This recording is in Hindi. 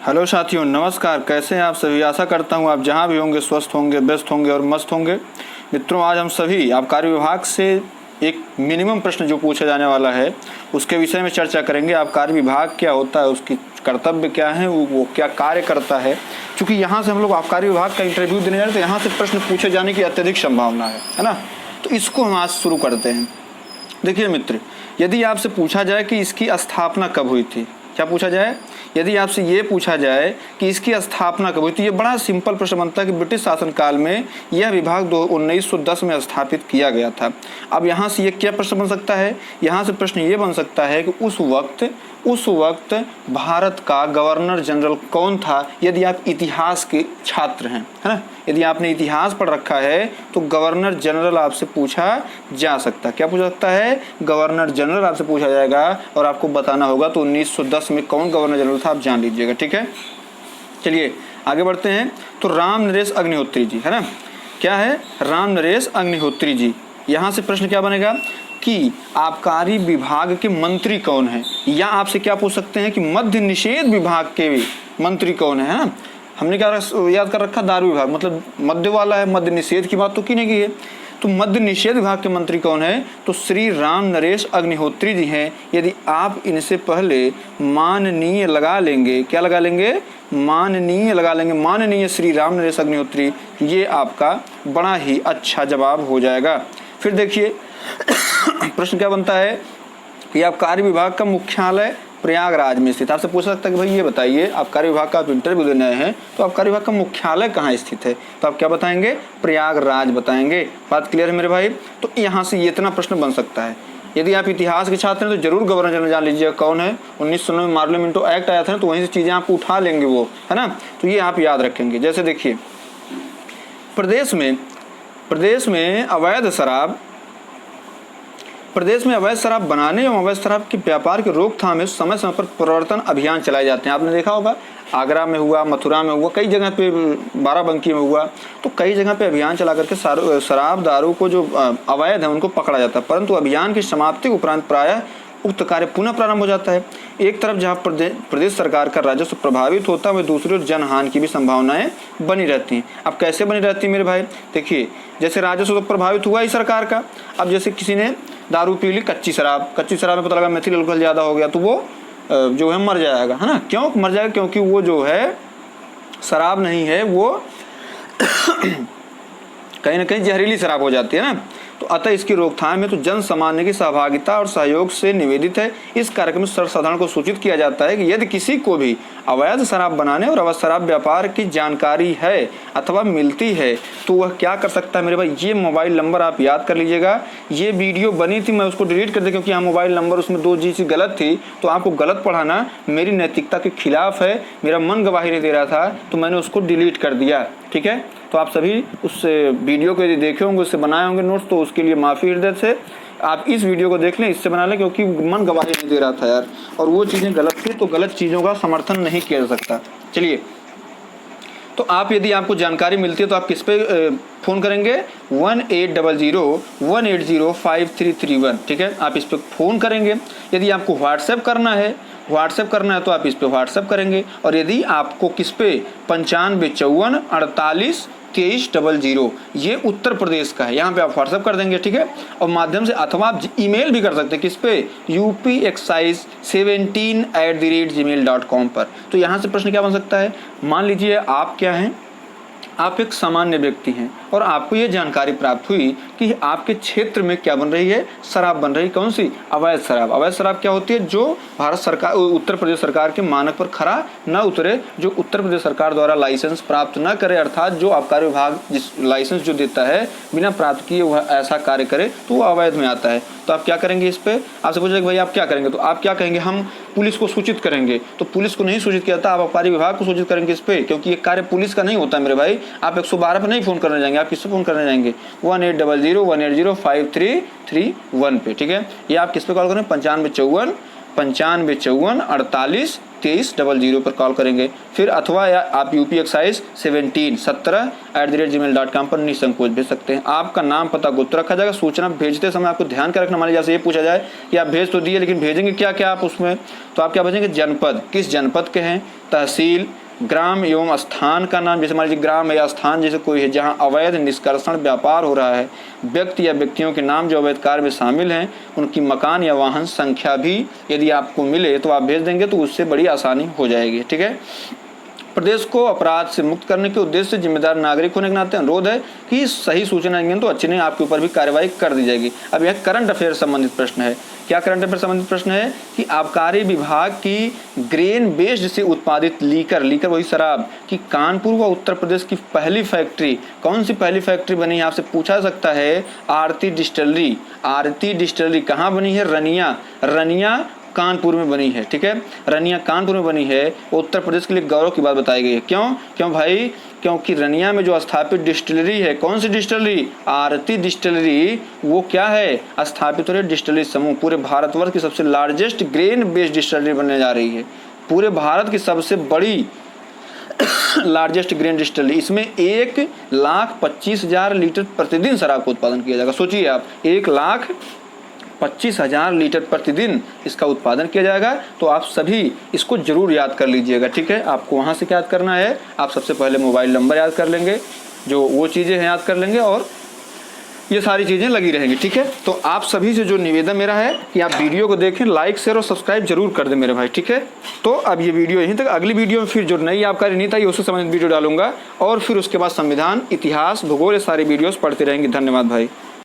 हेलो साथियों, नमस्कार। कैसे हैं आप सभी? आशा करता हूं आप जहां भी होंगे स्वस्थ होंगे, व्यस्त होंगे और मस्त होंगे। मित्रों, आज हम सभी आबकारी विभाग से एक मिनिमम प्रश्न जो पूछा जाने वाला है उसके विषय में चर्चा करेंगे। आबकारी विभाग क्या होता है, उसकी कर्तव्य क्या है, वो क्या कार्य करता है। क्योंकि यहाँ से हम लोग आबकारी विभाग का इंटरव्यू देने जा रहे हैं तो यहाँ से प्रश्न पूछे जाने की अत्यधिक संभावना है ना। तो इसको हम आज शुरू करते हैं। देखिए मित्र, यदि आपसे पूछा जाए कि इसकी स्थापना कब हुई थी, क्या पूछा जाए? यदि आपसे ये पूछा जाए कि इसकी स्थापना कब हुई थी, ये बड़ा सिंपल प्रश्न बनता है कि ब्रिटिश शासनकाल में यह विभाग 1910 में स्थापित किया गया था। अब यहाँ से ये क्या प्रश्न बन सकता है? यहाँ से प्रश्न ये बन सकता है कि उस वक्त भारत का गवर्नर जनरल कौन था। यदि आप इतिहास के छात्र हैं, है ना, यदि आपने इतिहास पढ़ रखा है तो गवर्नर जनरल आपसे पूछा जा सकता है। क्या पूछा सकता है? गवर्नर जनरल आपसे पूछा जाएगा और आपको बताना होगा तो 1910 में कौन गवर्नर जनरल था, आप जान लीजिएगा। ठीक है, चलिए आगे बढ़ते हैं। तो राम नरेश अग्निहोत्री जी, है ना, क्या है? राम नरेश अग्निहोत्री जी। यहाँ से प्रश्न क्या बनेगा कि आबकारी विभाग के मंत्री कौन है, या आपसे क्या पूछ सकते हैं कि मद्य निषेध विभाग के मंत्री कौन है ना। हमने क्या याद कर रखा? दारू विभाग, मतलब मद्य वाला है, मद्य निषेध की बात तो की नहीं की है। तो मद्य निषेध विभाग के मंत्री कौन है? तो श्री राम नरेश अग्निहोत्री जी हैं। यदि आप इनसे पहले माननीय लगा लेंगे, क्या लगा लेंगे? माननीय लगा लेंगे, माननीय श्री राम नरेश अग्निहोत्री, ये आपका बड़ा ही अच्छा जवाब हो जाएगा। फिर देखिए प्रश्न क्या बनता है कि आबकारी विभाग का मुख्यालय प्रयागराज में स्थित। आपसे पूछ सकता है कि भाई ये बताइए, आबकारी विभाग का आप इंटरव्यू देने आए हैं तो आबकारी विभाग का मुख्यालय कहाँ स्थित है? तो आप क्या बताएंगे? प्रयागराज बताएंगे। बात क्लियर है मेरे भाई? तो यहाँ से ये इतना प्रश्न बन सकता है। यदि आप इतिहास के छात्र हैं तो जरूर गवर्नर जनरल जान लीजिएगा कौन है। 1909 में मार्लियामेंटो एक्ट आया था ना, तो वहीं से चीजें आप उठा लेंगे, वो है ना। तो ये आप याद रखेंगे। जैसे देखिए, प्रदेश में अवैध शराब बनाने एवं अवैध शराब के व्यापार के रोकथाम में समय समय पर प्रवर्तन अभियान चलाए जाते हैं। आपने देखा होगा, आगरा में हुआ, मथुरा में हुआ, कई जगह पे, बाराबंकी में हुआ, तो कई जगह पे अभियान चला करके शराब दारू को जो अवैध है उनको पकड़ा जाता है। परंतु अभियान की समाप्ति उपरांत प्रायः उक्त कार्य पुनः प्रारंभ हो जाता है। एक तरफ जहां प्रदेश सरकार का राजस्व प्रभावित होता है, वहीं दूसरी ओर जनहानि की भी संभावनाएं बनी रहती हैं। अब कैसे बनी रहती है मेरे भाई? देखिए, जैसे राजस्व तो प्रभावित हुआ ही सरकार का। अब जैसे किसी ने दारू पी ली, कच्ची शराब में पता लगा मेथिल अल्कोहल ज़्यादा हो गया, तो वो जो है मर जाएगा, है ना। क्यों मर जाएगा? क्योंकि वो जो है शराब नहीं है, वो कहीं ना कहीं जहरीली शराब हो जाती है ना। तो अतः इसकी रोकथाम में तो जन सामान्य की सहभागिता और सहयोग से निवेदित है। इस कार्यक्रम में सर्वसाधारण को सूचित किया जाता है कि यदि किसी को भी अवैध शराब बनाने और अवैध शराब व्यापार की जानकारी है अथवा मिलती है तो वह क्या कर सकता है मेरे भाई? ये मोबाइल नंबर आप याद कर लीजिएगा। ये वीडियो बनी थी, मैं उसको डिलीट कर दिया क्योंकि यहाँ मोबाइल नंबर उसमें 2 चीज़ गलत थी। तो आपको गलत पढ़ाना मेरी नैतिकता के खिलाफ है, मेरा मन गवाही नहीं दे रहा था, तो मैंने उसको डिलीट कर दिया। ठीक है, तो आप सभी उस वीडियो को यदि देखे होंगे, उससे बनाए होंगे नोट्स, तो उसके लिए माफ़ी हृदय से। आप इस वीडियो को देख लें, इससे बना लें, क्योंकि मन गवाही नहीं दे रहा था यार, और वो चीज़ें गलत थी, तो गलत चीज़ों का समर्थन नहीं किया जा सकता। चलिए, तो आप यदि आपको जानकारी मिलती है तो आप किस पे फ़ोन करेंगे? 1800-180-5331। ठीक है, आप इस पर फ़ोन करेंगे। यदि आपको व्हाट्सएप करना है तो आप इस पे व्हाट्सएप करेंगे। और यदि आपको किस पे 9554482300, ये उत्तर प्रदेश का है, यहाँ पे आप व्हाट्सएप कर देंगे। ठीक है, और माध्यम से, अथवा आप ईमेल भी कर सकते हैं। किस पे? upexcise17@gmail.com पर। तो यहाँ से प्रश्न क्या बन सकता है? मान लीजिए आप क्या हैं? आप एक सामान्य व्यक्ति हैं और आपको ये जानकारी प्राप्त हुई कि आपके क्षेत्र में क्या बन रही है? शराब बन रही। कौन सी? अवैध शराब। अवैध शराब क्या होती है? जो भारत सरकार, उत्तर प्रदेश सरकार के मानक पर खरा न उतरे, जो उत्तर प्रदेश सरकार द्वारा लाइसेंस प्राप्त न करे, अर्थात जो आबकारी विभाग जिस लाइसेंस जो देता है बिना प्राप्त किए वह ऐसा कार्य करे, तो वो अवैध में आता है। तो आप क्या करेंगे? इस पे आपसे पूछेगा भाई आप क्या करेंगे, तो आप क्या कहेंगे? हम पुलिस को सूचित करेंगे। तो पुलिस को नहीं सूचित किया था, आप आबकारी विभाग को सूचित करेंगे इस पे, क्योंकि ये कार्य पुलिस का नहीं होता मेरे भाई। आप 112 पर नहीं फ़ोन करने जाएंगे, आप किससे फ़ोन करने जाएंगे? 1800-180-5331 पे। ठीक है, ये आप किस पे कॉल करें? 9554 48 2300 पर कॉल करेंगे। फिर अथवा या आप यूपी एक्साइज 17 पर निसंकोच भेज सकते हैं। आपका नाम पता गुप्त रखा जाएगा। सूचना भेजते समय आपको ध्यान क्या रखना, मान लीजिए ये पूछा जाए कि आप भेज तो दिए लेकिन भेजेंगे क्या क्या आप उसमें, तो आप क्या भेजेंगे, जनपद, किस जनपद के हैं, तहसील, ग्राम एवं स्थान का नाम, जैसे मान लीजिए ग्राम या स्थान जैसे कोई है जहां अवैध निष्कर्षण व्यापार हो रहा है, व्यक्ति या व्यक्तियों के नाम जो अवैध कार्य में शामिल हैं, उनकी मकान या वाहन संख्या भी यदि आपको मिले तो आप भेज देंगे, तो उससे बड़ी आसानी हो जाएगी। ठीक है। प्रदेश को अपराध से मुक्त करने के उद्देश्य से जिम्मेदार नागरिक होने के नाते अनुरोध है कि सही सूचना देंगे तो अच्छे नहीं आपके ऊपर भी कार्रवाई कर दी जाएगी। अब यह करंट अफेयर संबंधित प्रश्न है। क्या करंट अफेयर संबंधित प्रश्न है कि आबकारी विभाग की ग्रेन बेस्ड से उत्पादित लीकर वही शराब की कानपुर व उत्तर प्रदेश की पहली फैक्ट्री, कौन सी पहली फैक्ट्री बनी है आपसे पूछा सकता है। आरती डिस्टिलरी कहाँ बनी है, रनिया कानपुर में बनी है। ठीक है, रनिया कानपुर में बनी है। उत्तर प्रदेश के लिए गौरव की बात बताई गई है। क्यों भाई, क्योंकि रनिया में जो स्थापित डिस्टिलरी है, कौन सी डिस्टिलरी, आरती डिस्टिलरी, वो क्या है, स्थापित हो रही डिस्टिलरी समूह, पूरे भारतवर्ष की सबसे लार्जेस्ट ग्रेन बेस्ड डिस्टिलरी बनने जा रही है, पूरे भारत की सबसे बड़ी लार्जेस्ट ग्रेन डिस्टिलरी। इसमें 1,25,000 लीटर प्रतिदिन शराब का उत्पादन किया जाएगा। सोचिए आप, 1,25,000 लीटर प्रतिदिन इसका उत्पादन किया जाएगा। तो आप सभी इसको जरूर याद कर लीजिएगा। ठीक है, आपको वहाँ से क्या याद करना है, आप सबसे पहले मोबाइल नंबर याद कर लेंगे, जो वो चीज़ें हैं याद कर लेंगे, और ये सारी चीज़ें लगी रहेंगी। ठीक है, तो आप सभी से जो निवेदन मेरा है कि आप वीडियो को देखें, लाइक शेयर और सब्सक्राइब जरूर कर दें मेरे भाई। ठीक है, तो अब ये वीडियो यहीं तक, अगली वीडियो में फिर जो नई आबकारी नीति आई उससे संबंधित वीडियो डालूंगा, और फिर उसके बाद संविधान, इतिहास, भूगोल, ये सारी वीडियोस पढ़ते रहेंगे। धन्यवाद भाई।